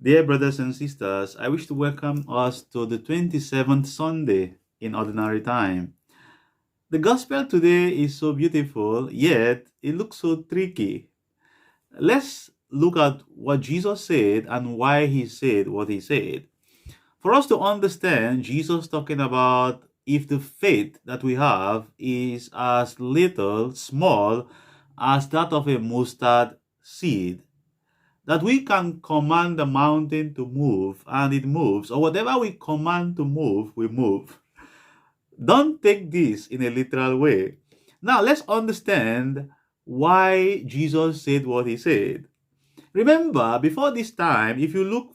Dear brothers and sisters, I wish to welcome us to the 27th Sunday in Ordinary Time. The Gospel today is so beautiful, yet it looks so tricky. Let's look at what Jesus said and why he said what he said. For us to understand, Jesus talking about if the faith that we have is as little, small, as that of a mustard seed, that we can command the mountain to move and it moves, or whatever we command to move, we move. Don't take this in a literal way. Now, let's understand why Jesus said what he said. Remember, before this time, if you look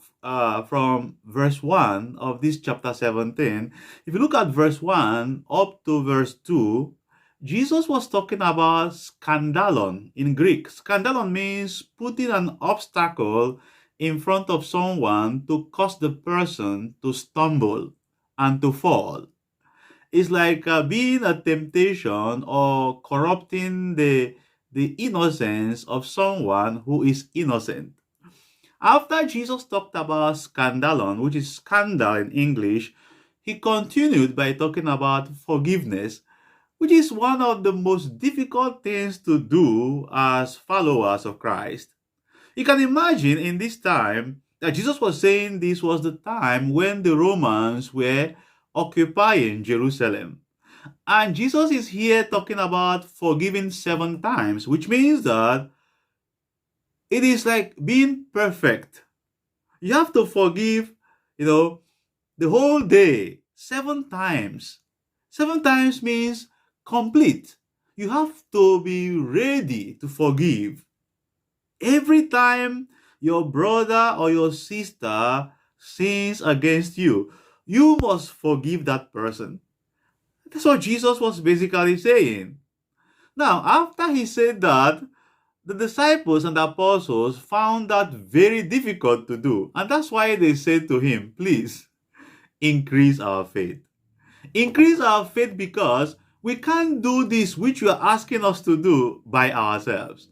from verse 1 of this chapter 17, if you look at verse 1 up to verse 2, Jesus was talking about scandalon in Greek. Scandalon means putting an obstacle in front of someone to cause the person to stumble and to fall. It's like being a temptation or corrupting the innocence of someone who is innocent. After Jesus talked about scandalon, which is scandal in English, he continued by talking about forgiveness, which is one of the most difficult things to do as followers of Christ. You can imagine in this time that Jesus was saying this was the time when the Romans were occupying Jerusalem. And Jesus is here talking about forgiving 7 times, which means that it is like being perfect. You have to forgive, the whole day 7 times. 7 times means complete. You have to be ready to forgive. Every time your brother or your sister sins against you, you must forgive that person. That's what Jesus was basically saying. Now, after he said that, the disciples and the apostles found that very difficult to do. And that's why they said to him, please, increase our faith. Increase our faith because we can't do this which you are asking us to do by ourselves.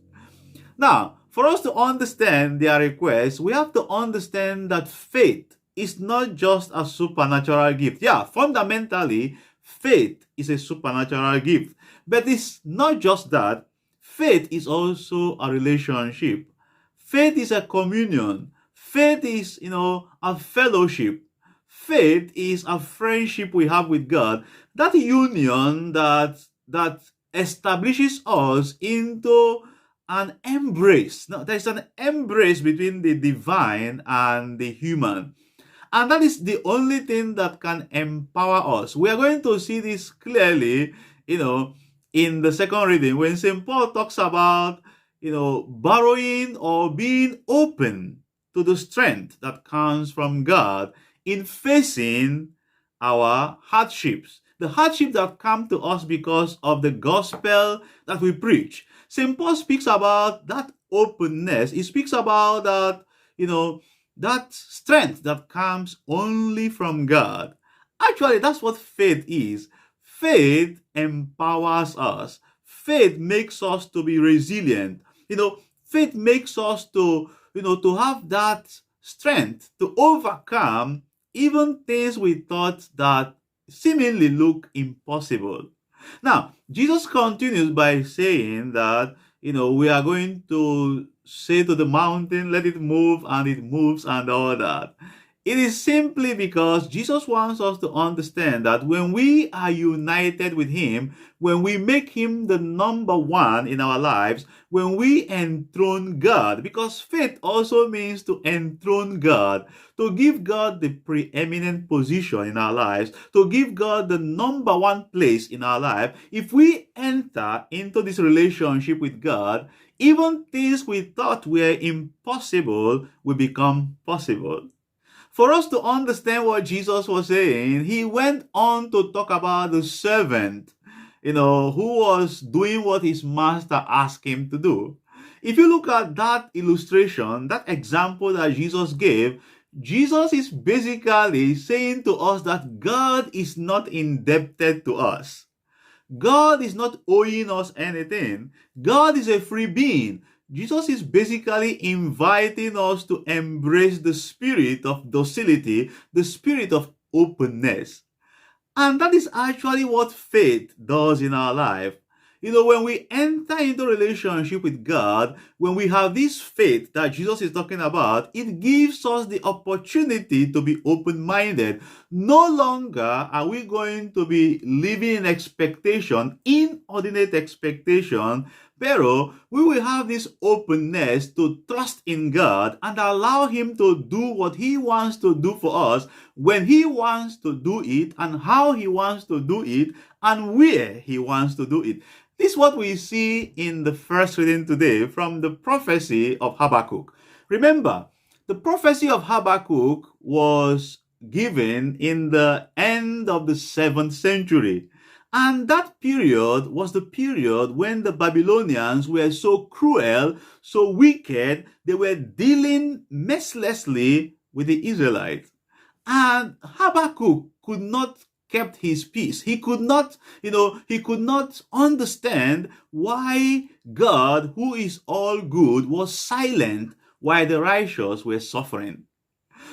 Now, for us to understand their request, we have to understand that faith is not just a supernatural gift. Yeah, fundamentally, faith is a supernatural gift. But it's not just that. Faith is also a relationship. Faith is a communion. Faith is, a fellowship. Faith is a friendship we have with God. That union that establishes us into an embrace. Now, there's an embrace between the divine and the human. And that is the only thing that can empower us. We are going to see this clearly, in the second reading when St. Paul talks about, borrowing or being open to the strength that comes from God in facing our hardships. The hardship that come to us because of the gospel that we preach. St. Paul speaks about that openness. He speaks about that, that strength that comes only from God. Actually, that's what faith is. Faith empowers us. Faith makes us to be resilient. Faith makes us to have that strength to overcome even things we thought that seemingly look impossible. Now, Jesus continues by saying that, we are going to say to the mountain, let it move, and it moves, and all that. It is simply because Jesus wants us to understand that when we are united with Him, when we make Him the number one in our lives, when we enthrone God, because faith also means to enthrone God, to give God the preeminent position in our lives, to give God the number one place in our life. If we enter into this relationship with God, even things we thought were impossible will become possible. For us to understand what Jesus was saying, he went on to talk about the servant, who was doing what his master asked him to do. If you look at that illustration, that example that Jesus gave, Jesus is basically saying to us that God is not indebted to us. God is not owing us anything. God is a free being. Jesus is basically inviting us to embrace the spirit of docility, the spirit of openness. And that is actually what faith does in our life. When we enter into relationship with God, when we have this faith that Jesus is talking about, it gives us the opportunity to be open minded. No longer are we going to be living in expectation, inordinate expectation, pero we will have this openness to trust in God and allow Him to do what He wants to do for us when He wants to do it and how He wants to do it and where He wants to do it. This is what we see in the first reading today from the prophecy of Habakkuk. Remember, the prophecy of Habakkuk was given in the end of the 7th century. And that period was the period when the Babylonians were so cruel, so wicked, they were dealing mercilessly with the Israelites. And Habakkuk could not kept his peace. He could not, he could not understand why God, who is all good, was silent while the righteous were suffering.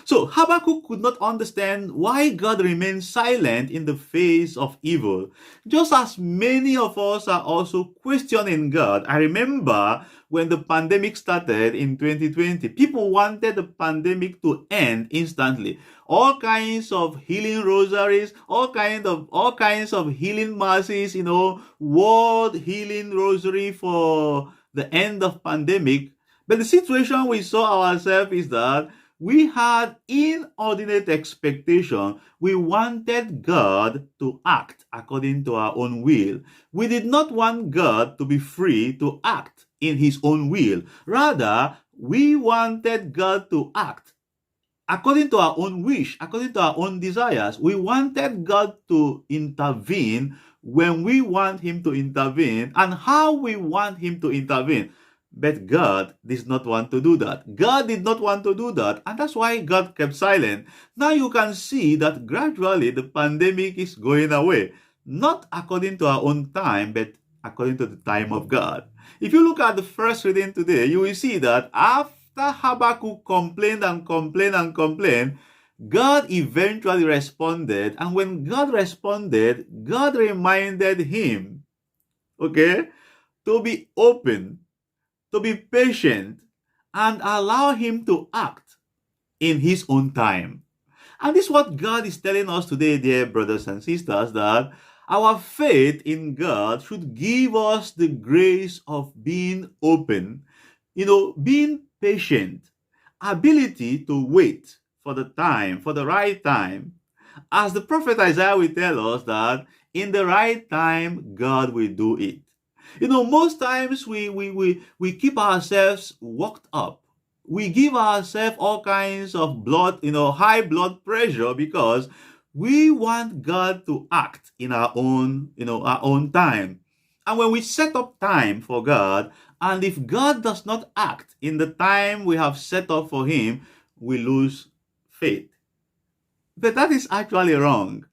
So Habakkuk could not understand why God remained silent in the face of evil. Just as many of us are also questioning God. I remember when the pandemic started in 2020, people wanted the pandemic to end instantly. All kinds of healing rosaries, all kinds of healing masses, world healing rosary for the end of pandemic. But the situation we saw ourselves is that we had inordinate expectation. We wanted God to act according to our own will. We did not want God to be free to act in His own will. Rather, we wanted God to act according to our own wish, according to our own desires. We wanted God to intervene when we want Him to intervene and how we want Him to intervene. But God did not want to do that. God did not want to do that. And that's why God kept silent. Now you can see that gradually the pandemic is going away. Not according to our own time, but according to the time of God. If you look at the first reading today, you will see that after Habakkuk complained and complained and complained, God eventually responded. And when God responded, God reminded him, to be open, to be patient, and allow Him to act in His own time. And this is what God is telling us today, dear brothers and sisters, that our faith in God should give us the grace of being open, being patient, ability to wait for the time, for the right time. As the prophet Isaiah will tell us that in the right time, God will do it. Most times we keep ourselves worked up. We give ourselves all kinds of high blood pressure because we want God to act in our own time. And when we set up time for God, and if God does not act in the time we have set up for Him, we lose faith. But that is actually wrong.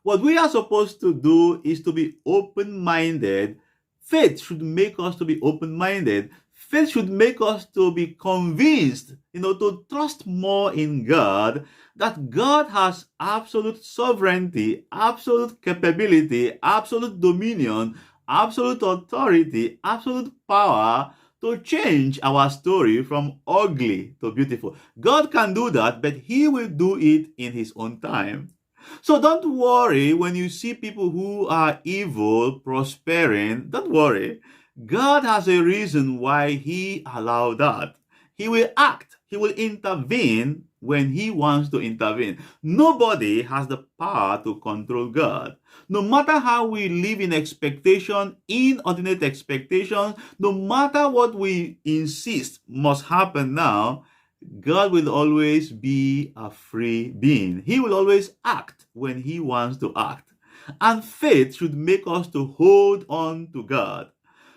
What we are supposed to do is to be open-minded. Faith should make us to be open-minded. Faith should make us to be convinced, to trust more in God, that God has absolute sovereignty, absolute capability, absolute dominion, absolute authority, absolute power to change our story from ugly to beautiful. God can do that, but He will do it in His own time. So don't worry when you see people who are evil prospering. Don't worry. God has a reason why He allowed that. He will act. He will intervene when He wants to intervene. Nobody has the power to control God. No matter how we live in expectation, inordinate expectations, no matter what we insist must happen now, God will always be a free being. He will always act when He wants to act. And faith should make us to hold on to God.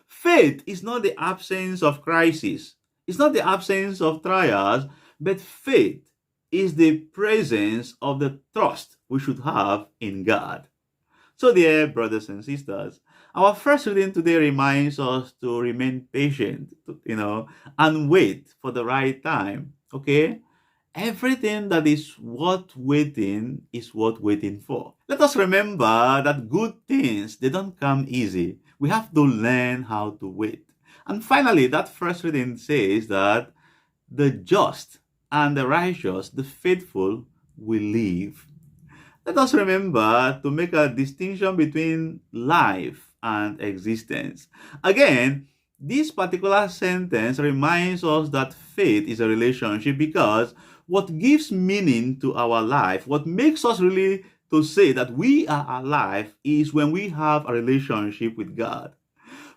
Faith is not the absence of crisis. It's not the absence of trials, but faith is the presence of the trust we should have in God. So, dear brothers and sisters, Our first reading today reminds us to remain patient, and wait for the right time. Okay? Everything that is worth waiting is worth waiting for. Let us remember that good things, they don't come easy. We have to learn how to wait. And finally, that first reading says that the just and the righteous, the faithful, will live. Let us remember to make a distinction between life and existence. Again, this particular sentence reminds us that faith is a relationship because what gives meaning to our life, what makes us really to say that we are alive, is when we have a relationship with God.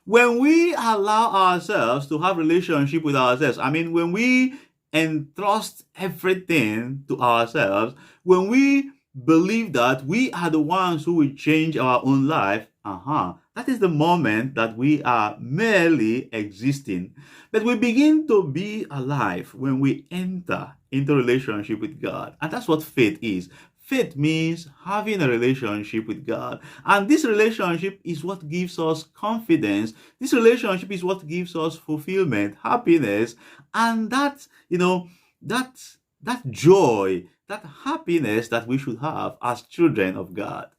When we allow ourselves to have relationship with ourselves, I mean, when we entrust everything to ourselves, when we believe that we are the ones who will change our own life, that is the moment that we are merely existing. But we begin to be alive when we enter into relationship with God. And that's what faith is. Faith means having a relationship with God. And this relationship is what gives us confidence. This relationship is what gives us fulfillment, happiness, and that that joy, that happiness that we should have as children of God.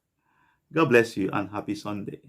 God bless you and happy Sunday.